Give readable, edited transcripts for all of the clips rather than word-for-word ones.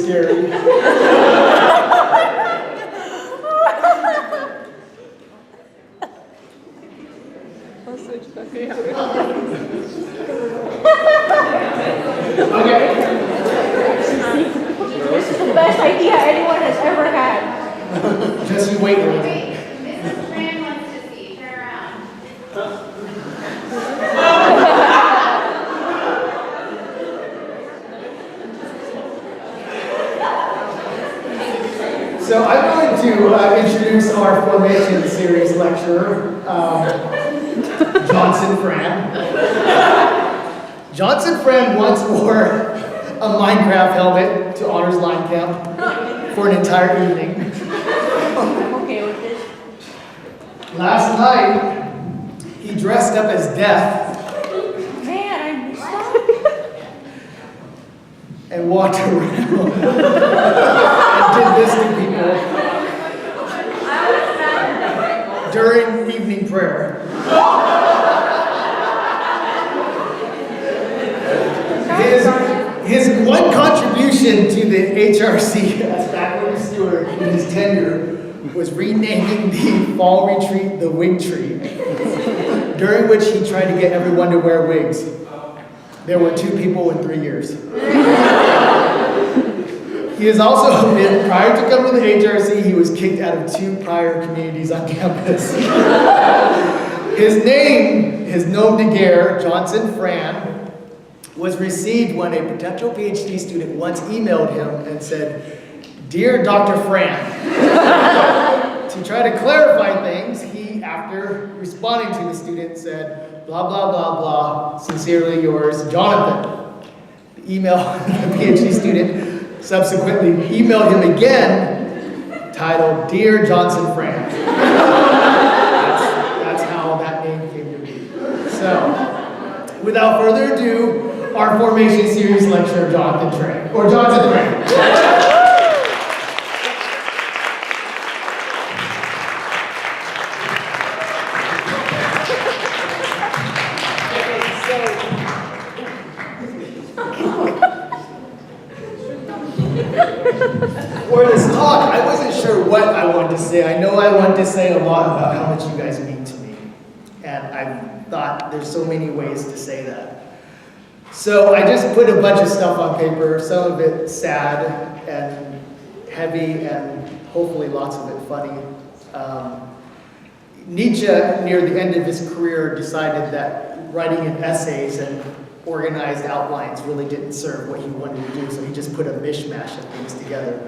scary. Okay. This is the best idea anyone has ever had. Just you wait a little. Mrs. Tran wants to see. Turn around. So I'm going to introduce our formation series lecturer, Johnson Tran. Johnson Tran once wore a Minecraft helmet to Honors Line Camp for an entire evening. I'm okay with this. Last night, he dressed up as Death Man, I missed that. and walked around and did this to people during evening prayer. His one contribution to the HRC as faculty steward in his tenure was renaming the fall retreat the Wig Tree, during which he tried to get everyone to wear wigs. There were 2 people in 3 years. He has also been, prior to coming to the HRC, he was kicked out of 2 prior communities on campus. His name, his nom de guerre, Johnson Tran, was received when a potential PhD student once emailed him and said, "Dear Dr. Tran." To try to clarify things, he, after responding to the student, said, "Blah, blah, blah, blah, sincerely yours, Jonathan." The the PhD student subsequently emailed him again, titled, "Dear Johnson Tran." That's how that name came to be. So, without further ado, our formation series lecturer, Johnson Tran. For this talk, I wasn't sure what I wanted to say. I know I wanted to say a lot about how much you guys mean to me. And I thought there's so many ways to say that. So I just put a bunch of stuff on paper, some of it sad and heavy and hopefully lots of it funny. Nietzsche, near the end of his career, decided that writing in essays and organized outlines really didn't serve what he wanted to do, so he just put a mishmash of things together.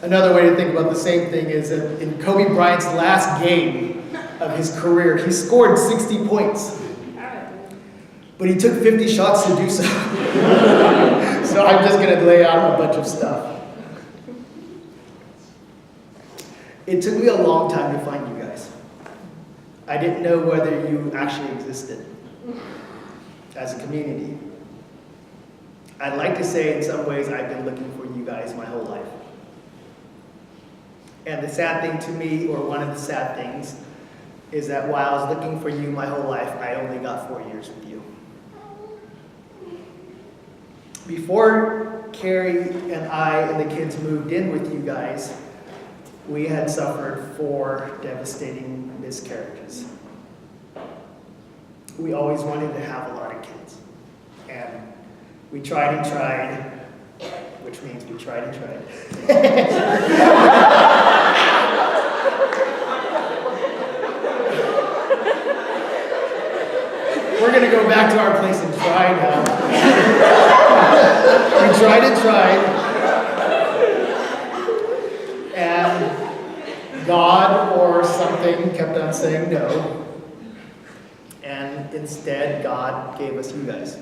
Another way to think about the same thing is that in Kobe Bryant's last game of his career, he scored 60 points. But he took 50 shots to do so. So I'm just going to lay out a bunch of stuff. It took me a long time to find you guys. I didn't know whether you actually existed as a community. I'd like to say in some ways I've been looking for you guys my whole life. And the sad thing to me, or one of the sad things, is that while I was looking for you my whole life, I only got 4 years with you. Before Carrie and I and the kids moved in with you guys, we had suffered 4 devastating miscarriages. We always wanted to have a lot of kids. And we tried and tried, which means we tried and tried. We're going to go back to our place and try now. We tried and tried. And God or something kept on saying no. And instead, God gave us you guys.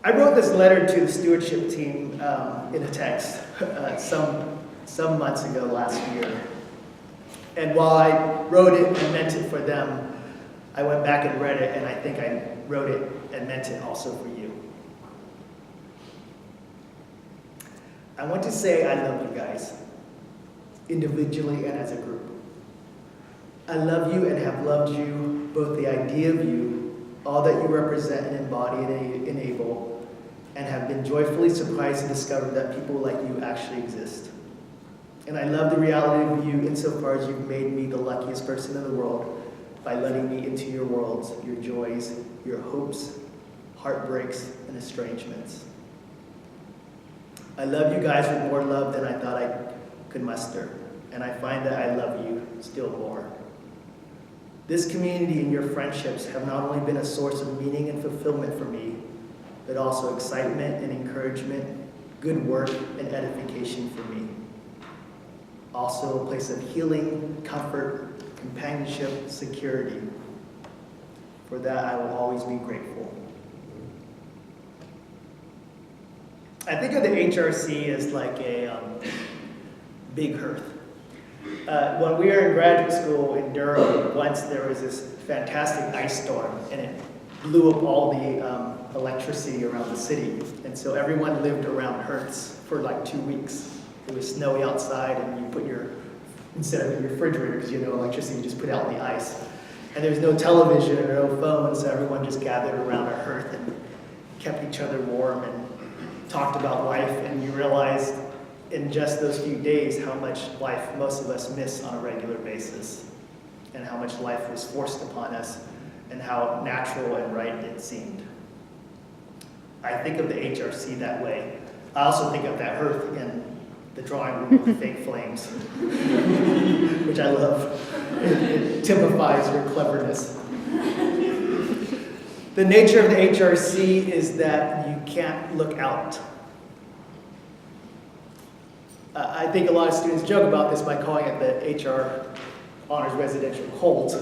I wrote this letter to the stewardship team in a text some months ago last year. And while I wrote it and meant it for them, I went back and read it, and I think I wrote it and meant it also for you. I want to say I love you guys, individually and as a group. I love you and have loved you, both the idea of you all that you represent and embody and enable, and have been joyfully surprised to discover that people like you actually exist. And I love the reality of you insofar as you've made me the luckiest person in the world by letting me into your worlds, your joys, your hopes, heartbreaks, and estrangements. I love you guys with more love than I thought I could muster, and I find that I love you still more. This community and your friendships have not only been a source of meaning and fulfillment for me, but also excitement and encouragement, good work, and edification for me. Also a place of healing, comfort, companionship, security. For that, I will always be grateful. I think of the HRC as like a big hearth. When we were in graduate school in Durham, once there was this fantastic ice storm, and it blew up all the electricity around the city. And so everyone lived around hearths for like 2 weeks. It was snowy outside, and you put instead of your refrigerator, because you know electricity, you just put out the ice. And there was no television or no phone, so everyone just gathered around a hearth and kept each other warm and talked about life. And you realized in just those few days how much life most of us miss on a regular basis, and how much life was forced upon us, and how natural and right it seemed. I think of the HRC that way. I also think of that hearth in the drawing room with the fake flames, which I love. It typifies your cleverness. The nature of the HRC is that you can't look out. I think a lot of students joke about this by calling it the HR Honors Residential Cult.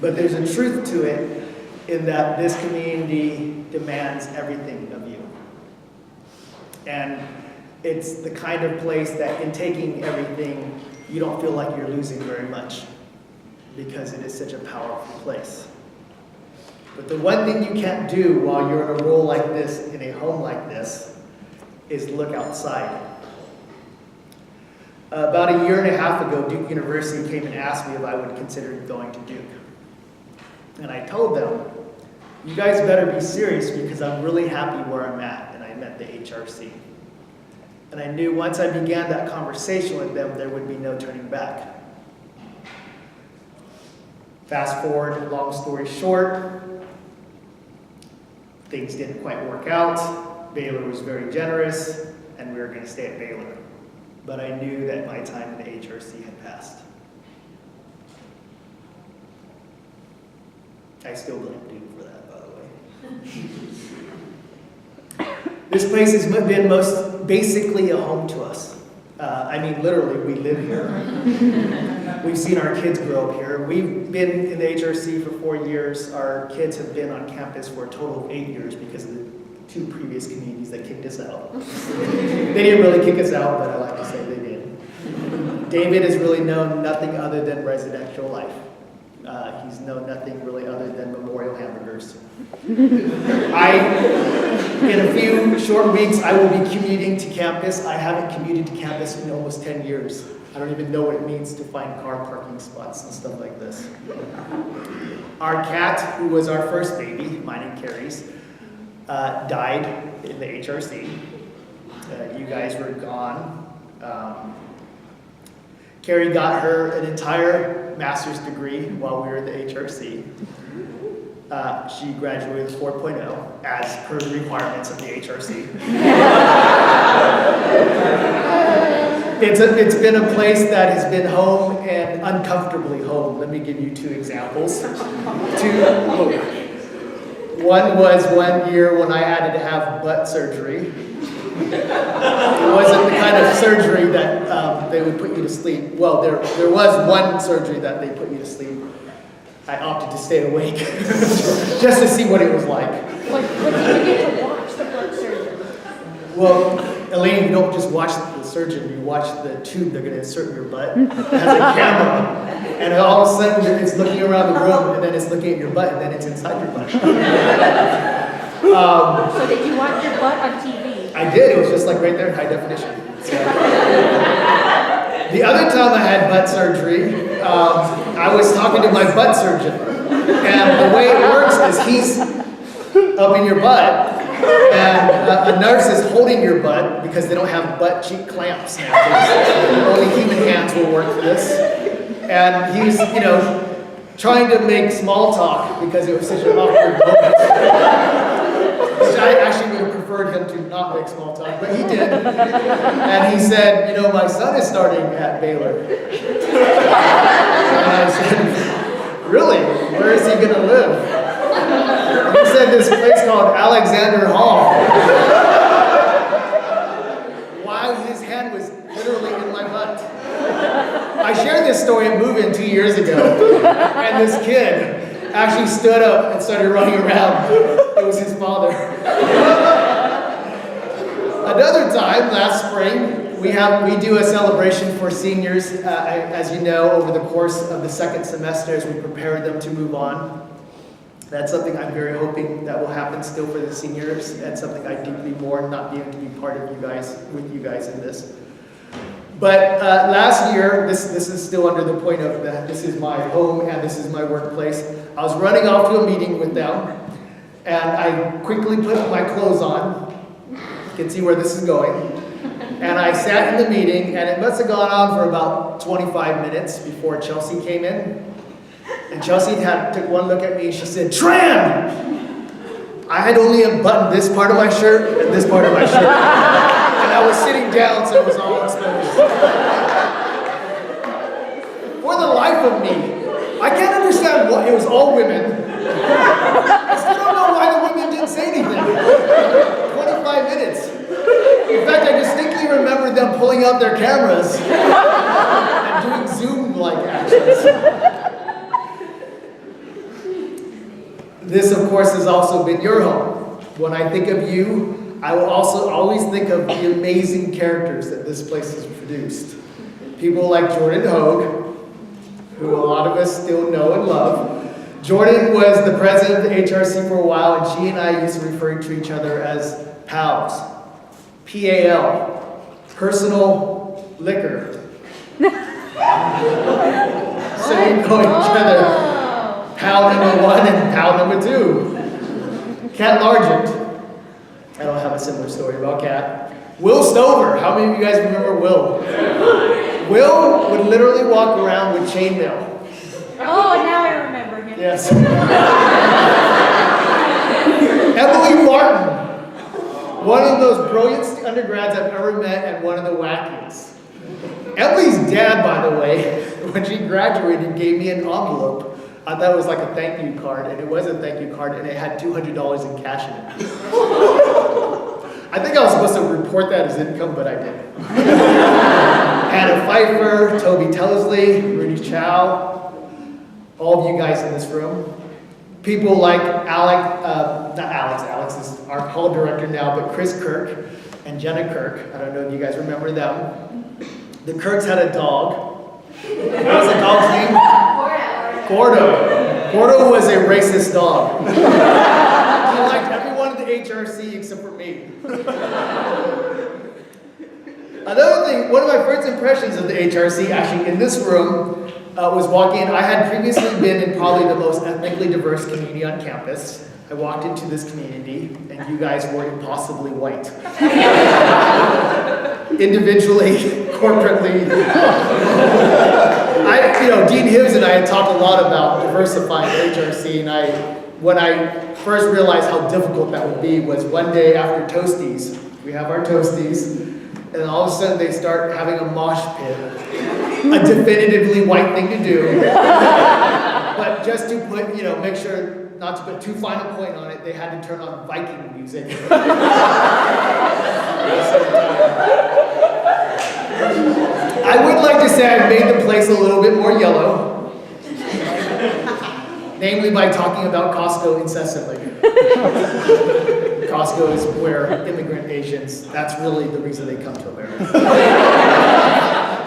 But there's a truth to it in that this community demands everything of you. And it's the kind of place that in taking everything, you don't feel like you're losing very much, because it is such a powerful place. But the one thing you can't do while you're in a role like this, in a home like this, is look outside. About a year and a half ago, Duke University came and asked me if I would consider going to Duke. And I told them, you guys better be serious, because I'm really happy where I'm at, and I meant the HRC. And I knew once I began that conversation with them, there would be no turning back. Fast forward, long story short, things didn't quite work out. Baylor was very generous, and we were going to stay at Baylor. But I knew that my time in the HRC had passed. I still blame Duke for that, by the way. This place has been most basically a home to us. I mean, literally, we live here. We've seen our kids grow up here. We've been in the HRC for 4 years. Our kids have been on campus for a total of 8 years because of the 2 previous communities that kicked us out. They didn't really kick us out, but I like to say they did. David has really known nothing other than residential life. He's known nothing really other than memorial hamburgers. In a few short weeks, I will be commuting to campus. I haven't commuted to campus in almost 10 years. I don't even know what it means to find car parking spots and stuff like this. Our cat, who was our first baby, mine and Carrie's, died in the HRC. You guys were gone. Carrie got her an entire master's degree while we were in the HRC. She graduated with 4.0 as per the requirements of the HRC. It's been a place that has been home and uncomfortably home. Let me give you 2 examples. One was 1 year when I had to have butt surgery. It wasn't the kind of surgery that they would put you to sleep. Well, there was one surgery that they put you to sleep. I opted to stay awake just to see what it was like. But you get to watch the butt surgery. Well, Elaine, you don't just watch the surgeon, you watch the tube they're going to insert in your butt. It has a camera. And all of a sudden, it's looking around the room, and then it's looking at your butt, and then it's inside your butt. So did you watch your butt on TV? I did. It was just like right there in high definition. So. The other time I had butt surgery, I was talking to my butt surgeon. And the way it works is he's up in your butt, and a nurse is holding your butt because they don't have butt cheek clamps now. Only human hands will work for this. And he's, trying to make small talk because it was such an awkward moment. Which I actually would have preferred him to not make small talk, but he did. And he said, my son is starting at Baylor. And I said, really? Where is he going to live? And he said this place called Alexander Hall. While his hand was literally in my butt. I shared this story at Move-In 2 years ago, and this kid actually stood up and started running around. It was his father. Another time, last spring, we do a celebration for seniors, as you know, over the course of the second semester as we prepare them to move on. That's something I'm very hoping that will happen still for the seniors, and something I deeply mourn not being able to be part of with you guys in this. But last year, this is still under the point of that this is my home and this is my workplace. I was running off to a meeting with them, and I quickly put my clothes on. You can see where this is going. And I sat in the meeting, and it must have gone on for about 25 minutes before Chelsea came in. And Chelsea took one look at me, and she said, "Tran!" I had only unbuttoned this part of my shirt and this part of my shirt. And I was sitting down, so it was all exposed. For the life of me, I can't understand why it was all women. I still don't know why the women didn't say anything. 25 minutes. In fact, I distinctly remember them pulling out their cameras and doing Zoom-like actions. This, of course, has also been your home. When I think of you, I will also always think of the amazing characters that this place has produced. People like Jordan Hogue, who a lot of us still know and love. Jordan was the president of the HRC for a while, and she and I used to refer to each other as pals. P-A-L, personal liquor. So we call each other pal number 1 and pal number 2. Cat Largent. I don't have a similar story about Cat. Will Stover. How many of you guys remember Will? Will would literally walk around with chainmail. Oh, now I remember him. Yes. Emily Martin. One of those brilliant undergrads I've ever met, and one of the wackiest. Emily's dad, by the way, when she graduated, gave me an envelope. I thought it was like a thank you card, and it was a thank you card, and it had $200 in cash in it. I think I was supposed to report that as income, but I didn't. Hannah Pfeiffer, Toby Tellesley, Rudy Chow, all of you guys in this room. People like Alex is our hall director now, but Chris Kirk and Jenna Kirk. I don't know if you guys remember them. The Kirks had a dog. What was the dog's name? Gordo. Gordo was a racist dog. He liked everyone in the HRC except for me. Another thing, one of my first impressions of the HRC, actually in this room, was walking in. I had previously been in probably the most ethnically diverse community on campus. I walked into this community, and you guys were impossibly white. Individually, corporately. Dean Hibbs and I had talked a lot about diversifying HRC, and when I first realized how difficult that would be was one day after Toasties. We have our Toasties, and all of a sudden they start having a mosh pit. A definitively white thing to do. But just to put, make sure not to put too fine a point on it, they had to turn on Viking music. I would like to say I made the place a little bit more yellow. Namely by talking about Costco incessantly. Costco is where immigrant Asians, that's really the reason they come to America.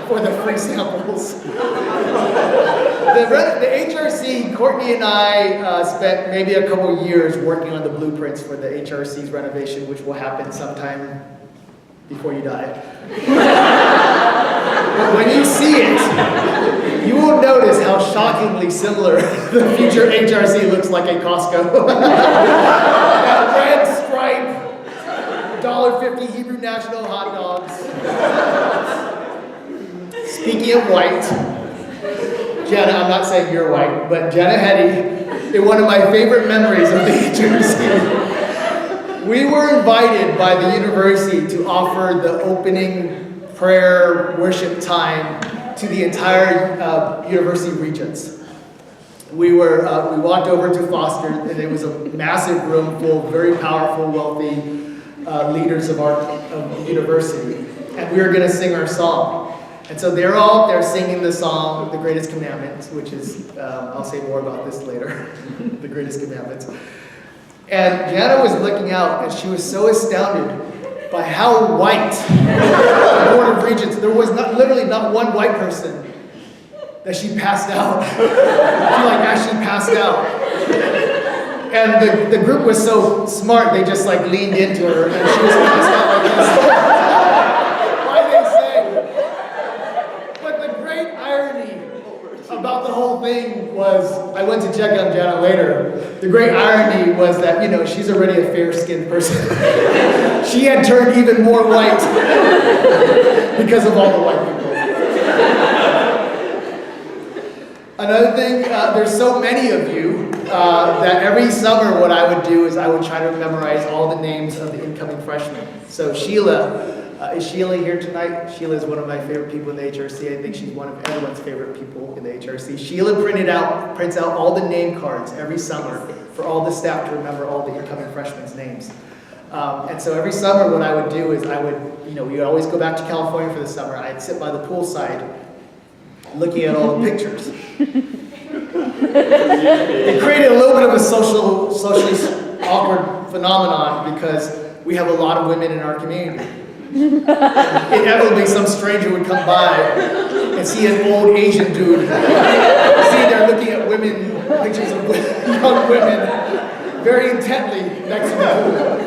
For the free samples. The HRC, Courtney and I spent maybe a couple years working on the blueprints for the HRC's renovation, which will happen sometime before you die. But when you see it, You will notice how shockingly similar the future HRC looks like a Costco. That red stripe, $1.50 Hebrew National hot dogs. Speaking of white, Jenna, I'm not saying you're white, but Jenna Hetty, in one of my favorite memories of the HRC, we were invited by the university to offer the opening prayer worship time to the entire university regents. We walked over to Foster, and it was a massive room full of very powerful, wealthy leaders of the university, and we were going to sing our song. And so they're all up there singing the song, The Greatest Commandments, which is, I'll say more about this later, The Greatest Commandments. And Jana was looking out, and she was so astounded by how white the Board of Regents, there was literally not one white person that she passed out. She actually passed out. And the group was so smart, they just leaned into her, and she was passed out like this. About the whole thing was, I went to check on Jana later. The great irony was that, she's already a fair-skinned person. She had turned even more white because of all the white people. Another thing, there's so many of you that every summer what I would do is I would try to memorize all the names of the incoming freshmen. So Sheila, is Sheila here tonight? Sheila is one of my favorite people in the HRC. I think she's one of everyone's favorite people in the HRC. Sheila prints out all the name cards every summer for all the staff to remember all the incoming freshmen' names. And so every summer what I would do is we would always go back to California for the summer. I'd sit by the poolside looking at all the pictures. It created a little bit of a socially awkward phenomenon because we have a lot of women in our community. Inevitably, some stranger would come by and see an old Asian dude sitting there looking at pictures of young women very intently next to the pool.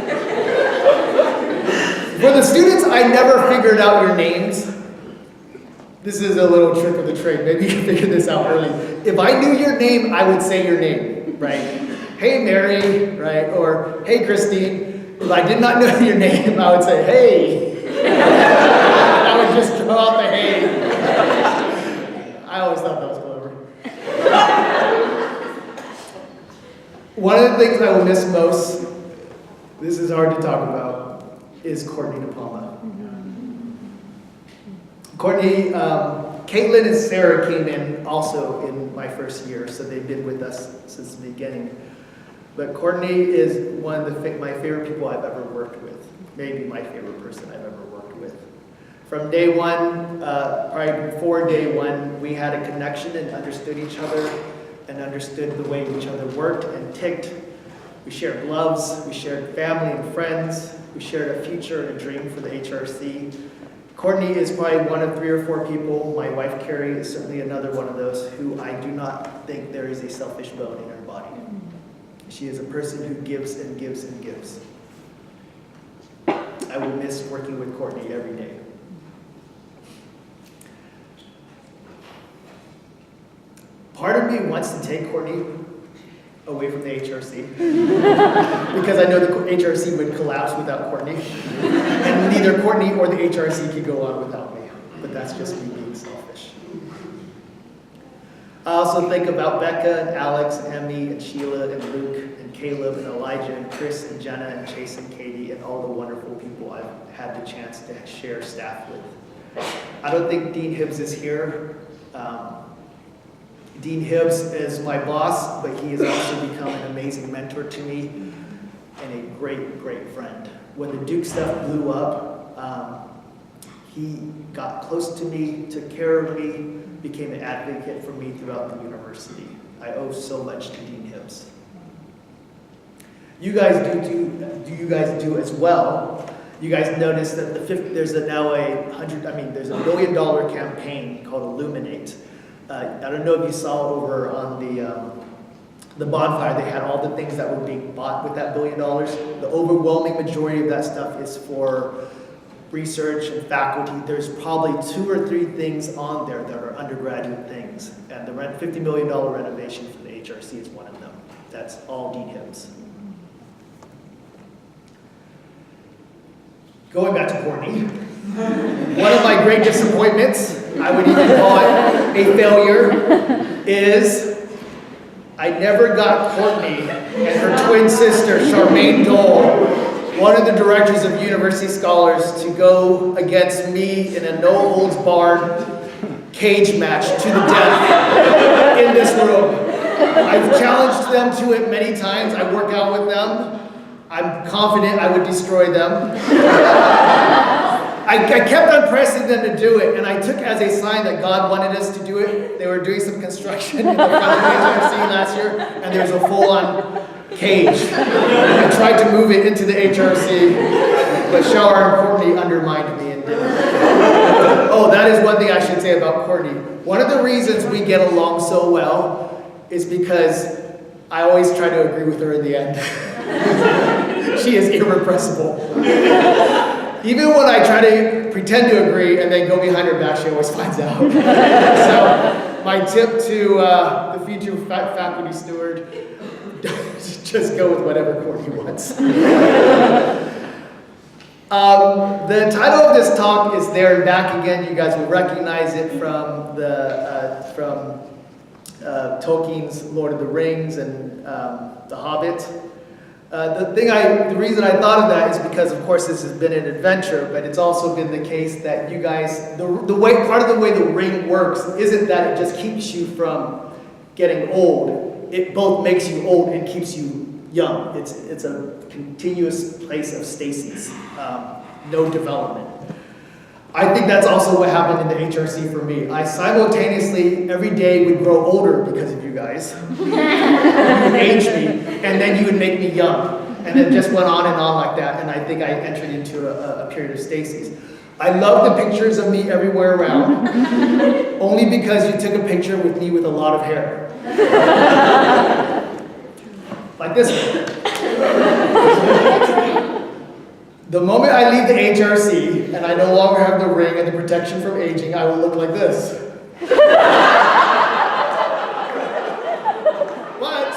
For the students, I never figured out your names. This is a little trick of the trade. Maybe you can figure this out early. If I knew your name, I would say your name, right? Hey, Mary, right? Or, hey, Christine. If I did not know your name, I would say, hey. I would just throw out the hay. I always thought that was clever. One of the things I will miss most, this is hard to talk about, is Courtney DePalma. Courtney, Caitlin and Sarah came in also in my first year, so they've been with us since the beginning. But Courtney is one of my favorite people I've ever worked with. Maybe my favorite person I've ever worked with. From day one, probably before day one, we had a connection and understood each other and understood the way each other worked and ticked. We shared loves, we shared family and friends, we shared a future and a dream for the HRC. Courtney is probably one of 3 or 4 people, my wife Carrie is certainly another one of those, who I do not think there is a selfish bone in her body. She is a person who gives and gives and gives. I will miss working with Courtney every day. Part of me wants to take Courtney away from the HRC because I know the HRC would collapse without Courtney, and neither Courtney or the HRC could go on without me, but that's just me being selfish. I also think about Becca and Alex and Emmy and Sheila and Luke and Caleb and Elijah and Chris and Jenna and Chase and Katie and all the wonderful people I've had the chance to share staff with. I don't think Dean Hibbs is here. Dean Hibbs is my boss, but he has also become an amazing mentor to me and a great, great friend. When the Duke stuff blew up, he got close to me, took care of me, became an advocate for me throughout the university. I owe so much to Dean Hibbs. You guys do as well. You guys notice that there's now there's a $1 billion campaign called Illuminate. I don't know if you saw over on the bonfire, they had all the things that were being bought with that $1 billion. The overwhelming majority of that stuff is for research and faculty, there's probably 2 or 3 things on there that are undergraduate things. And the $50 million renovation for the HRC is one of them. That's all DHIMS. Going back to Courtney, one of my great disappointments, I would even call it a failure, is I never got Courtney and her twin sister, Charmaine Dole, one of the directors of University Scholars, to go against me in a no-holds-barred cage match to the death in this room. I've challenged them to it many times. I work out with them. I'm confident I would destroy them. I kept on pressing them to do it, and I took as a sign that God wanted us to do it. They were doing some construction in the front of the HRC last year, and there's a full-on cage. I tried to move it into the HRC, but Shawar and Courtney undermined me and did it. Oh, that is one thing I should say about Courtney. One of the reasons we get along so well is because I always try to agree with her in the end. She is irrepressible. Even when I try to pretend to agree and then go behind her back, she always finds out. So, my tip to the future faculty steward, just go with whatever Courtney wants. The title of this talk is There and Back Again. You guys will recognize it from Tolkien's Lord of the Rings and The Hobbit. The reason I thought of that is because, of course, this has been an adventure, but it's also been the case that you guys, part of the way the ring works isn't that it just keeps you from getting old. It both makes you old and keeps you young. It's a continuous place of stasis, no development. I think that's also what happened in the HRC for me. I simultaneously, every day, would grow older because of you guys. You would age me, and then you would make me young. And it just went on and on like that, and I think I entered into a period of stasis. I love the pictures of me everywhere around, only because you took a picture with me with a lot of hair. Like this one. The moment I leave the HRC and I no longer have the ring and the protection from aging, I will look like this. But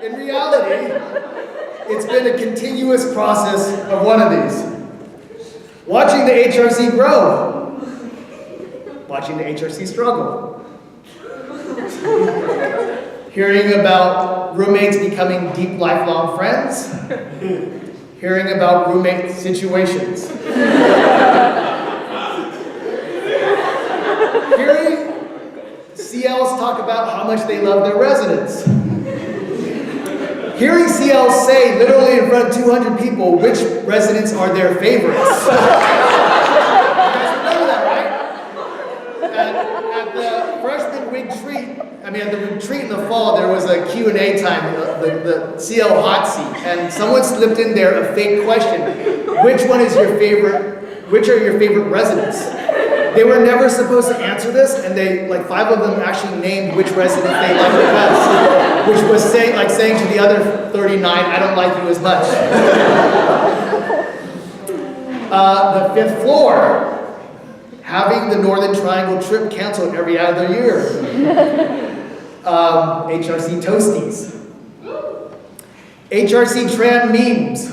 in reality, it's been a continuous process of one of these. Watching the HRC grow. Watching the HRC struggle. Hearing about roommates becoming deep, lifelong friends. Hearing about roommate situations. Hearing CLs talk about how much they love their residents. Hearing CLs say, literally in front of 200 people, which residents are their favorites. You guys remember that, right? At the freshman at the retreat in the fall, there was a Q&A time, the CL hot seat, and someone slipped in there a fake question. Which are your favorite residents? They were never supposed to answer this, and 5 of them actually named which resident they liked the best, which was saying to the other 39, I don't like you as much. The 5th floor, having the Northern Triangle trip canceled every other year. HRC Toasties. HRC Tran memes.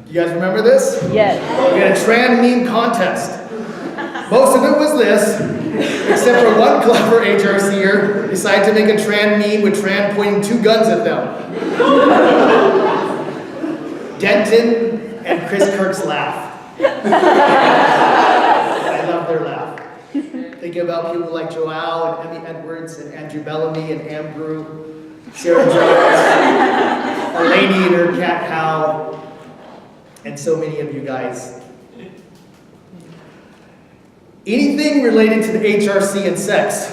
You guys remember this? Yes. We had a Tran meme contest. Most of it was this, except for one clever HRCer decided to make a Tran meme with Tran pointing 2 guns at them. Denton and Chris Kirk's laugh. I love their laugh. Thinking about people like Joao and Emmy Edwards and Andrew Bellamy and Ambrew, Sarah Jones, Eleni and her cat Hal, and so many of you guys. Anything related to the HRC and sex.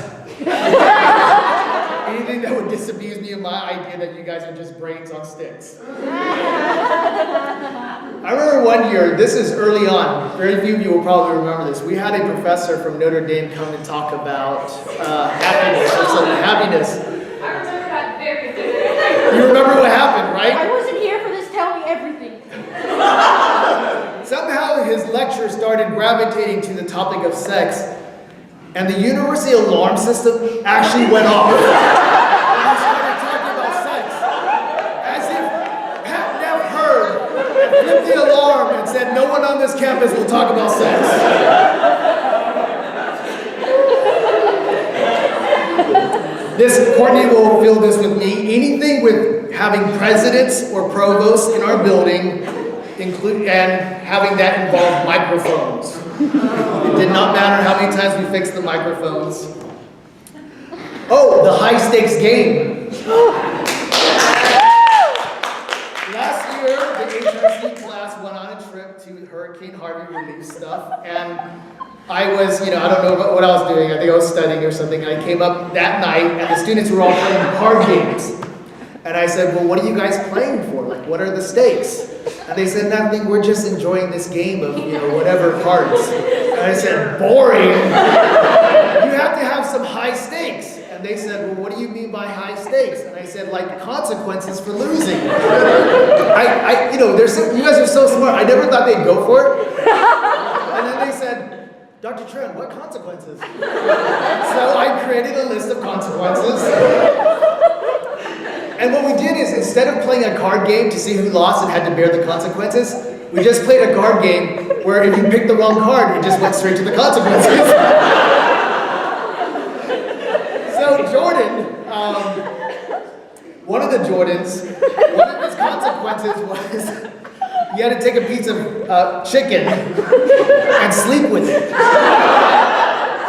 Anything that would disabuse me of my idea that you guys are just brains on sticks. I remember one year, this is early on, very few of you will probably remember this. We had a professor from Notre Dame come and talk about happiness or something, happiness. I remember that very good. You remember what happened, right? I wasn't here for this. Tell me everything. Somehow his lecture started topic of sex, and the university alarm system actually went off. And we started talking about sex, as if Pat Neff heard and flipped the alarm and said, no one on this campus will talk about sex. Courtney will feel this with me. Anything with having presidents or provosts in our building, and having that involve microphones. It did not matter how many times we fixed the microphones. Oh, the high stakes game. Last year, the HRC class went on a trip to Hurricane Harvey relief stuff, and I was, I don't know what I was doing. I think I was studying or something. And I came up that night, and the students were all playing card games. And I said, well, what are you guys playing for? Like, what are the stakes? And they said, nothing, we're just enjoying this game of, whatever cards. And I said, boring. You have to have some high stakes. And they said, well, what do you mean by high stakes? And I said, like consequences for losing. You guys are so smart. I never thought they'd go for it. And then they said, Dr. Tran, what consequences? So I created a list of consequences. And what we did is, instead of playing a card game to see who lost and had to bear the consequences, we just played a card game where if you picked the wrong card, it just went straight to the consequences. So Jordan, one of his consequences was he had to take a piece of chicken and sleep with it.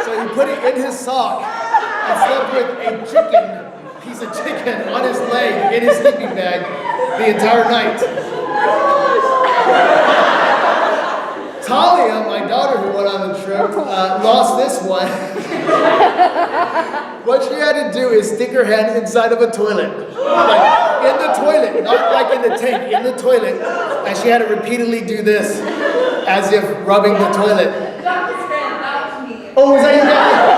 So he put it in his sock and slept with a piece of chicken on his leg in his sleeping bag the entire night. Talia, my daughter who went on the trip, lost this one. What she had to do is stick her hand inside of a toilet. Like in the toilet, not like in the tank, in the toilet. And she had to repeatedly do this as if rubbing the toilet. Dr. Tran, that was me. Oh, was that you guys?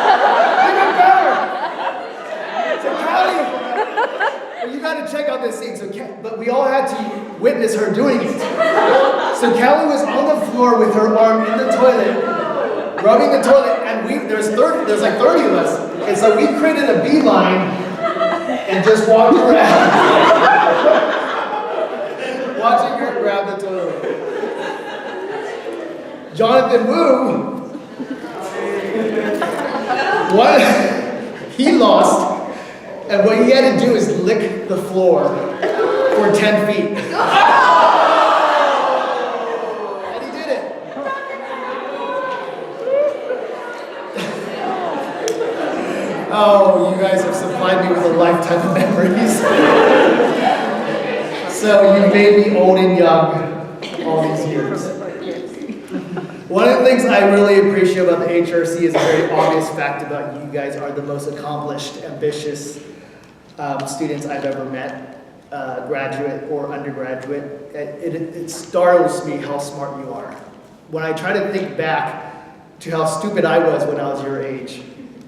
You got to check out this scene. But we all had to witness her doing it. So Callie was on the floor with her arm in the toilet, rubbing the toilet, and there's like 30 of us. And so we created a beeline and just walked around, watching her grab the toilet. Jonathan Wu, he lost. And what he had to do is lick the floor for 10 feet. And he did it. Oh, you guys have supplied me with a lifetime of memories. So you made me old and young all these years. One of the things I really appreciate about the HRC is a very obvious fact about you guys are the most accomplished, ambitious students I've ever met, graduate or undergraduate. It startles me how smart you are. When I try to think back to how stupid I was when I was your age,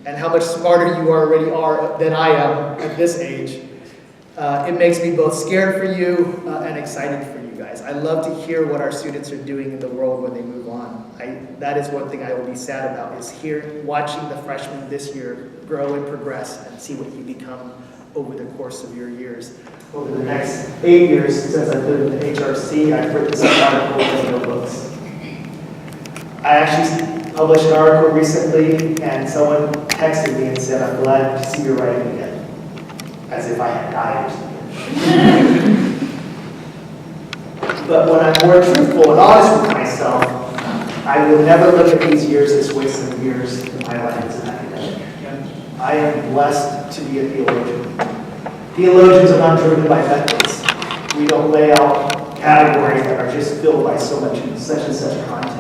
and how much smarter you already are than I am at this age, it makes me both scared for you and excited for you guys. I love to hear what our students are doing in the world when they move on. That is one thing I will be sad about, is watching the freshmen this year grow and progress and see what you become over the course of your years. Over the next 8 years since I've been in the HRC, I've written some articles and notebooks. I actually published an article recently, and someone texted me and said, I'm glad to see you writing again. As if I had died. But when I'm more truthful and honest with myself, I will never look at these years as wasted years in my life as an academic. I am blessed to be a theologian. Theologians are not driven by methods. We don't lay out categories that are just filled by such and such content.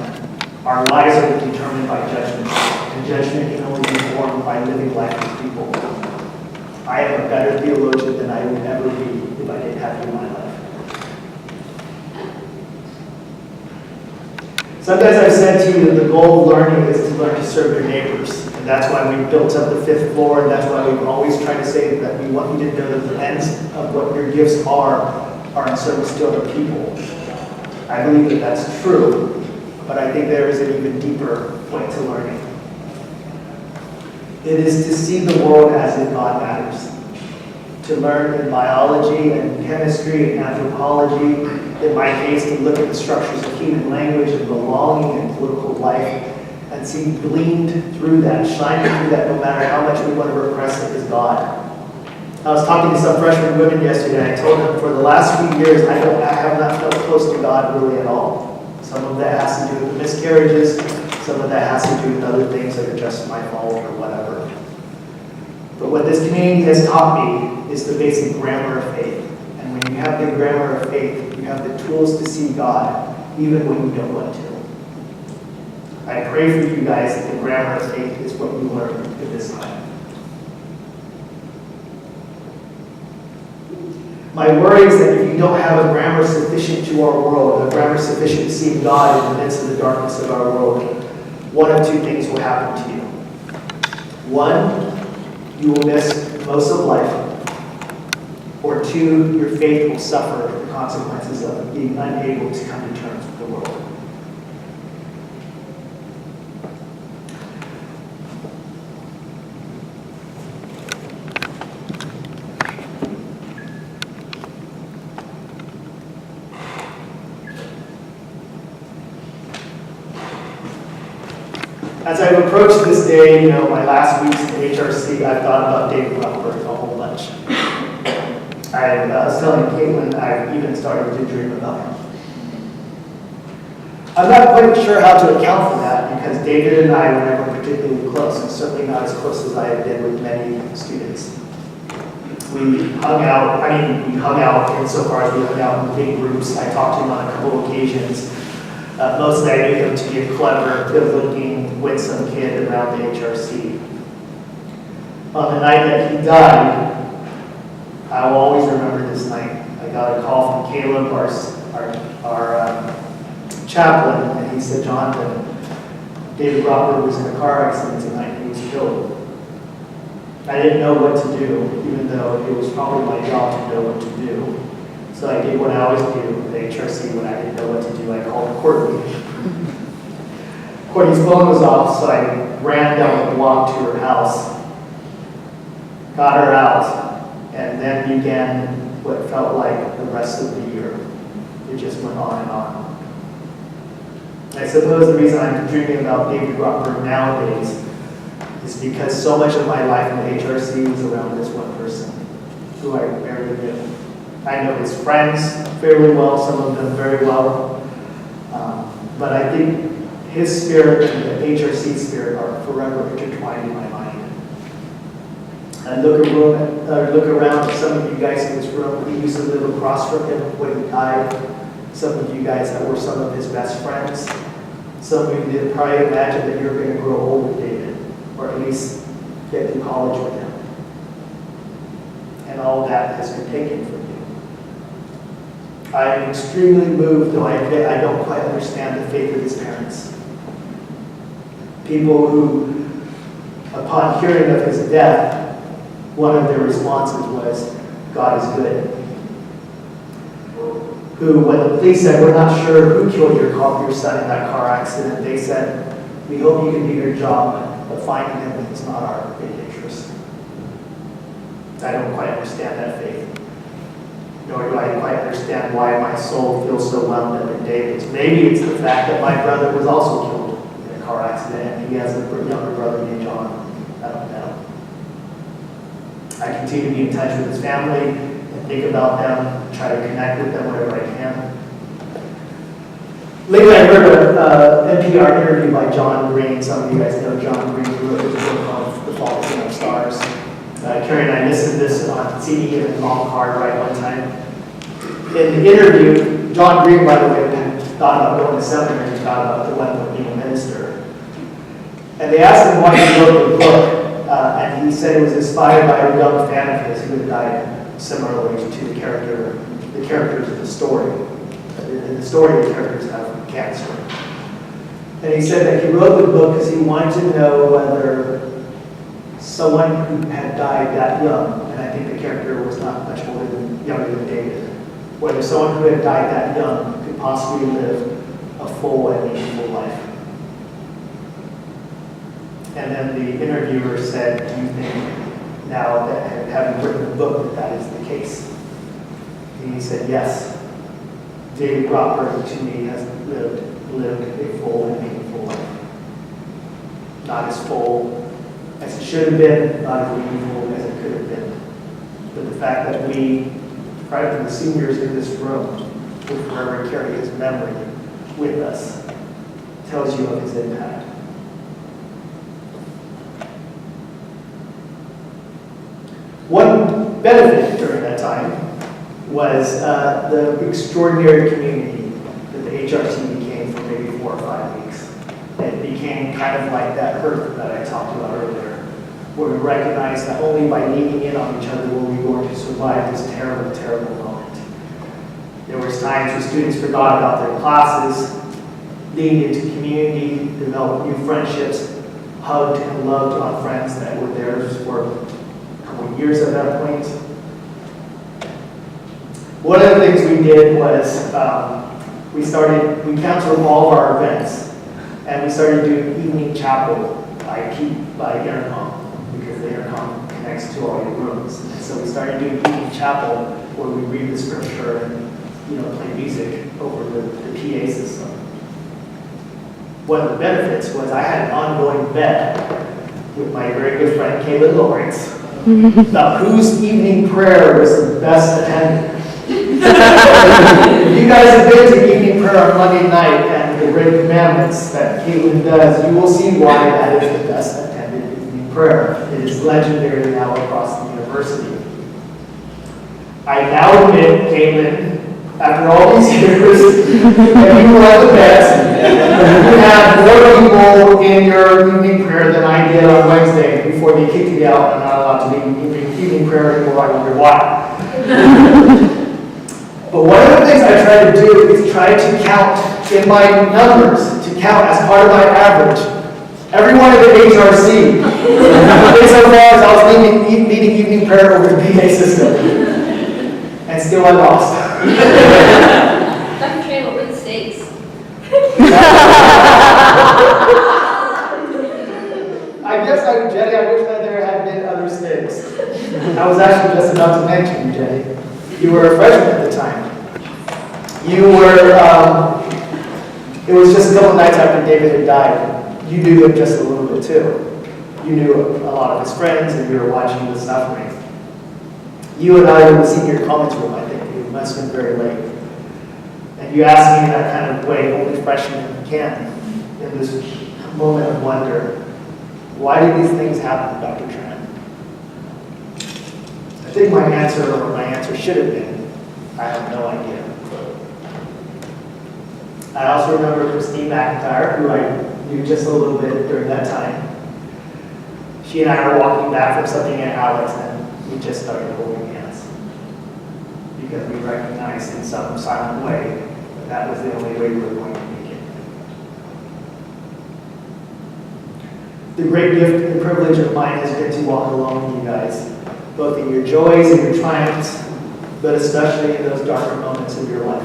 Our lives are determined by judgment, and judgment can only be formed by living life with people. I am a better theologian than I would ever be if I didn't have you in my life. Sometimes I've said to you that the goal of learning is to learn to serve your neighbors. And that's why we built up the 5th floor, and that's why we've always tried to say that we want you to know that the ends of what your gifts are in service to other people. I believe that that's true. but I think there is an even deeper point to learning. It is to see the world as if God matters. To learn in biology and chemistry and anthropology, in my case, to look at the structures of human language and belonging and political life, and see gleamed through that, shining through that, no matter how much we want to repress it, is God. I was talking to some freshman women yesterday, and I told them for the last few years, I have not felt close to God really at all. Some of that has to do with the miscarriages, some of that has to do with other things that are just my fault or whatever. But what this community has taught me is the basic grammar of faith. And when you have the grammar of faith, you have the tools to see God, even when you don't want to. I pray for you guys that the grammar of faith is what you learn at this time. My worry is that if you don't have a grammar sufficient to our world, a grammar sufficient to see God in the midst of the darkness of our world, one of two things will happen to you. One, you will miss most of life. Or two, your faith will suffer the consequences of being unable to come to terms with the world. As I've approached this day, my last weeks in HRC, I've thought about David Rothberg a whole bunch. I was telling Caitlin, I've even started to dream about him. I'm not quite sure how to account for that because David and I were never particularly close, and certainly not as close as I have been with many students. We hung out insofar as we hung out in big groups. I talked to him on a couple occasions. Mostly I knew him to be a clever, good-looking, winsome kid around the HRC. On the night that he died, I will always remember this night. I got a call from Caleb, our chaplain, and he said, "Jonathan, David Rothberg was in a car accident tonight and he was killed." I didn't know what to do, even though it was probably my job to know what to do. So I did what I always do at the HRC when I didn't know what to do. I called Courtney. Courtney's phone was off, so I ran down the block to her house, got her out, and then began what felt like the rest of the year. It just went on and on. I suppose the reason I'm dreaming about David Rothberg nowadays is because so much of my life in the HRC was around this one person who I barely knew. I know his friends fairly well, some of them very well, but I think his spirit and the HRC spirit are forever intertwined in my mind. I look around at some of you guys in this room. We used to live across from him when he died. Some of you guys that were some of his best friends. Some of you didn't probably imagine that you're going to grow old with David, or at least get to college with him. And all that has been taken from you. I am extremely moved, though I admit I don't quite understand the faith of his parents. People who, upon hearing of his death, one of their responses was, "God is good." Who, when the police said, "We're not sure who killed your son in that car accident," they said, "We hope you can do your job, but finding him is not our big interest." I don't quite understand that faith. Nor do I quite understand why my soul feels so wound up in David's. Maybe it's the fact that my brother was also killed in a car accident and he has a younger brother named John. I don't know. I continue to be in touch with his family and think about them, try to connect with them wherever I can. Lately I heard an NPR interview by John Green. Some of you guys know John Green, who wrote his book on The Fault in Our Stars. Carrie and I listened to this on CD in a long car ride one time. In the interview, John Green, by the way, thought about going to seminary and thought about the one of being a minister. And they asked him why he wrote the book, and he said it was inspired by a young fan of his who had died similarly to the characters of the story. In the story, the characters have cancer. And he said that he wrote the book because he wanted to know whether someone who had died that young, and I think the character was not much younger than David, whether someone who had died that young could possibly live a full and meaningful life. And then the interviewer said, do you think now that having written the book that is the case? And he said, yes. David Cropper to me has lived a full and meaningful life. Not as full as it should have been, not as meaningful as it could have been. But the fact that we, right from the seniors in this room, will forever carry his memory with us tells you of his impact. One benefit during that time was the extraordinary community that the HRT became for maybe 4 or 5 weeks. It became kind of like that herd that I talked about earlier, where we recognized that only by leaning in on each other were we going to survive this terrible, terrible moment. There was times when students forgot about their classes, leaned into community, developed new friendships, hugged and loved on friends that were theirs for a couple years at that point. One of the things we did was we canceled all of our events, and we started doing evening chapel by intercom, because the intercom connects to all your rooms. And so we started doing evening chapel where we read the scripture and play music over the PA system. One of the benefits was I had an ongoing bet with my very good friend Caleb Lawrence about whose evening prayer was the best attended. If you guys have been to evening prayer on Monday night and the Great Commandments that Caitlin does, you will see why that is the best attended evening prayer. It is legendary now across the university. I now admit, Caitlin, after all these years, that you were the best. You had more people in your evening prayer than I did on Wednesday before they kicked me out and I'm not allowed to be evening prayer anymore. I wonder why. But one of the things I try to do is try to count in my numbers, to count as part of my average, everyone in the HRC. Insofar as I was leading evening prayer over the PA system. And still I lost. Dr. Tran will win stakes. I guess, Jenny, I wish that there had been other stakes. I was actually just about to mention you, Jenny. You were a freshman at the time. You were, it was just a couple nights after David had died. You knew him just a little bit too. You knew a lot of his friends and you were watching the suffering. You and I were in the senior comments room, I think. It must have been very late. And you asked me in that kind of way, only freshmen can, in this moment of wonder, why did these things happen, Dr. Tran? I think my answer should have been, I have no idea. I also remember Christine McIntyre, who I knew just a little bit during that time. She and I were walking back from something at Alex, and we just started holding hands. Because we recognized in some silent way that that was the only way we were going to make it. The great gift and privilege of mine has been to walk along with you guys, both in your joys and your triumphs, but especially in those darker moments of your life.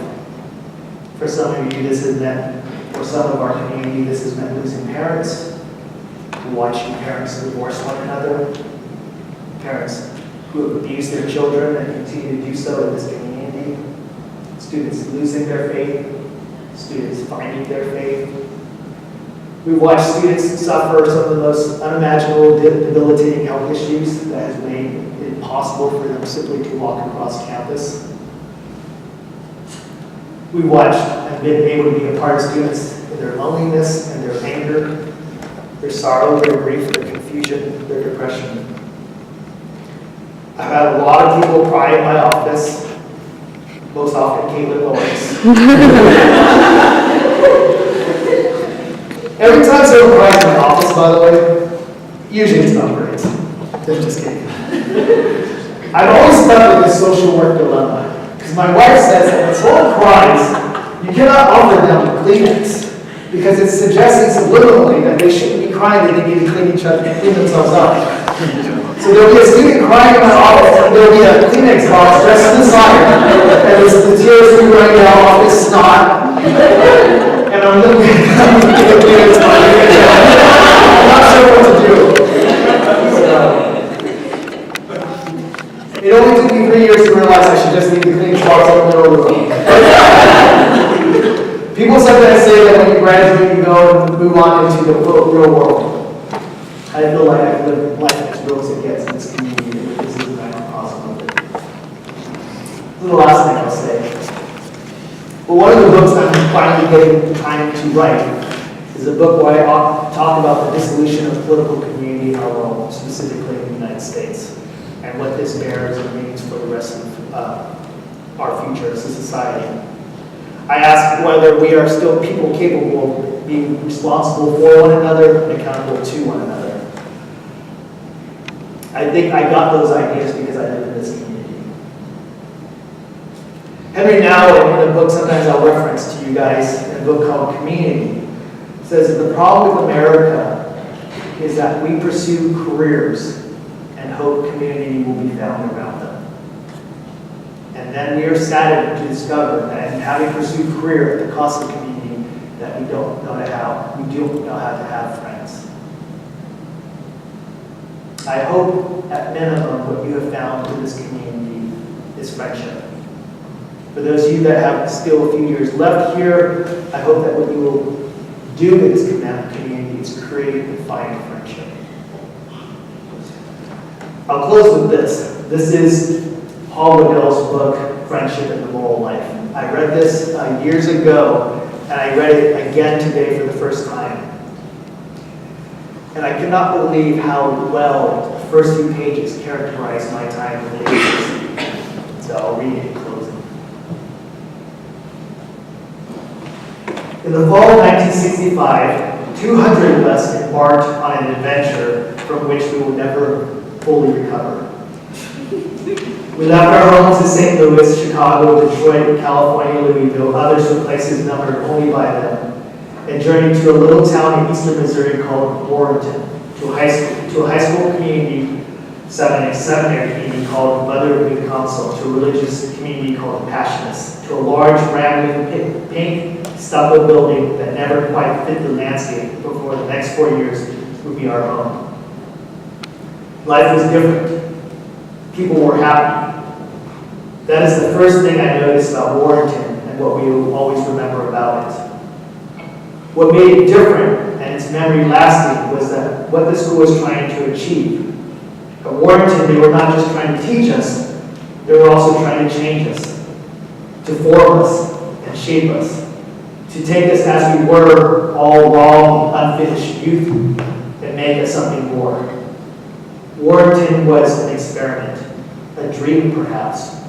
For some of you, this has meant, for some of our community, this has meant losing parents, watching parents divorce one another, parents who have abused their children and continue to do so in this community, students losing their faith, students finding their faith. We've watched students suffer some of the most unimaginable, debilitating health issues that has made it impossible for them simply to walk across campus. We watched and been able to be a part of students in their loneliness and their anger, their sorrow, their grief, their confusion, their depression. I've had a lot of people cry in my office, most often Caitlin Lawrence. Every time someone cries in my office, by the way, usually it's not great. They're just kidding. I've always stuck with this social work dilemma. Because my wife says that when someone cries, you cannot offer them Kleenex because it's suggesting subliminally that they shouldn't be crying, that they need to clean themselves up. So there'll be a student crying in my office, and there'll be a Kleenex box just to the side, and the tears are running down off his snot. And my real world. People sometimes say that when you graduate, you go and move on into the real world. I feel like I've lived life as real as it gets in this community, and this is the microcosm of it. This is the last thing I'll say. But one of the books I'm finally getting time to write is a book where I talk about the dissolution of political community in our world, specifically in the United States, and what this bears and means for the rest of our future as a society. I ask whether we are still people capable of being responsible for one another and accountable to one another. I think I got those ideas because I live in this community. Henry Now, in a book sometimes I'll reference to you guys, in a book called Community, says that the problem with America is that we pursue careers and hope community will be found around them. And then we are saddened to discover that in having pursued career at the cost of community, that we don't know how to have friends. I hope, at minimum, what you have found in this community is friendship. For those of you that have still a few years left here, I hope that what you will do in this community is create and find friendship. I'll close with this. This is Paul Waddell's book, Friendship and the Moral Life. I read this years ago, and I read it again today for the first time. And I cannot believe how well the first few pages characterize my time with Jesus. So I'll read it in closing. In the fall of 1965, 200 of us embarked on an adventure from which we will never fully recover. We left our homes in St. Louis, Chicago, Detroit, California, Louisville, others from places numbered only by them, and journeyed to a little town in eastern Missouri called Warrenton, to a high school community, seminary community called Mother of Good Counsel, to a religious community called the Passionists, to a large, rambling, pink stucco building that never quite fit the landscape before the next 4 years would be our home. Life was different. People were happy. That is the first thing I noticed about Warrenton and what we will always remember about it. What made it different and its memory lasting was that what the school was trying to achieve. At Warrenton, they were not just trying to teach us, they were also trying to change us, to form us and shape us, to take us as we were, all raw, unfinished youth, and make us something more. Warrenton was an experiment, a dream perhaps,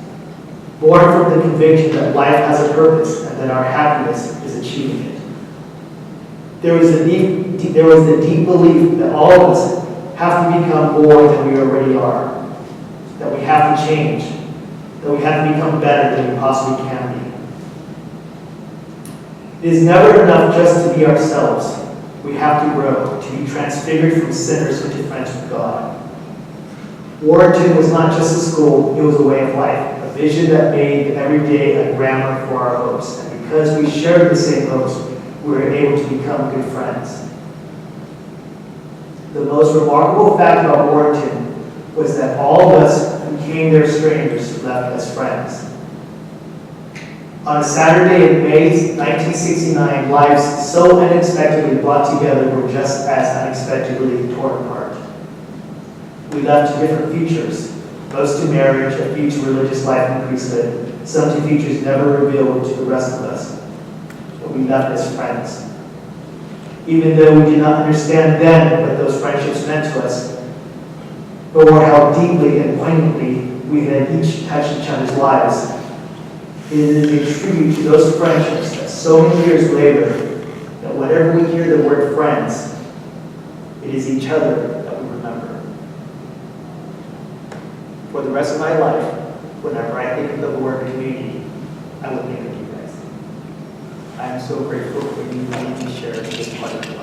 born from the conviction that life has a purpose and that our happiness is achieving it. There was the deep belief that all of us have to become more than we already are, that we have to change, that we have to become better than we possibly can be. It is never enough just to be ourselves. We have to grow, to be transfigured from sinners into friends with God. Warrenton was not just a school, it was a way of life, a vision that made every day a grammar for our hopes. And because we shared the same hopes, we were able to become good friends. The most remarkable fact about Warrenton was that all of us who came there strangers left as friends. On a Saturday in May 1969, lives so unexpectedly brought together were just as unexpectedly torn apart. We left to different futures, most to marriage, a few to religious life and priesthood, some to futures never revealed to the rest of us. But we left as friends. Even though we did not understand then what those friendships meant to us, or how deeply and poignantly we had each touched each other's lives, it is a tribute to those friendships that so many years later, that whenever we hear the word friends, it is each other that we remember. For the rest of my life, whenever I think of the word community, I will think of you guys. I am so grateful for you letting me share this part of my life.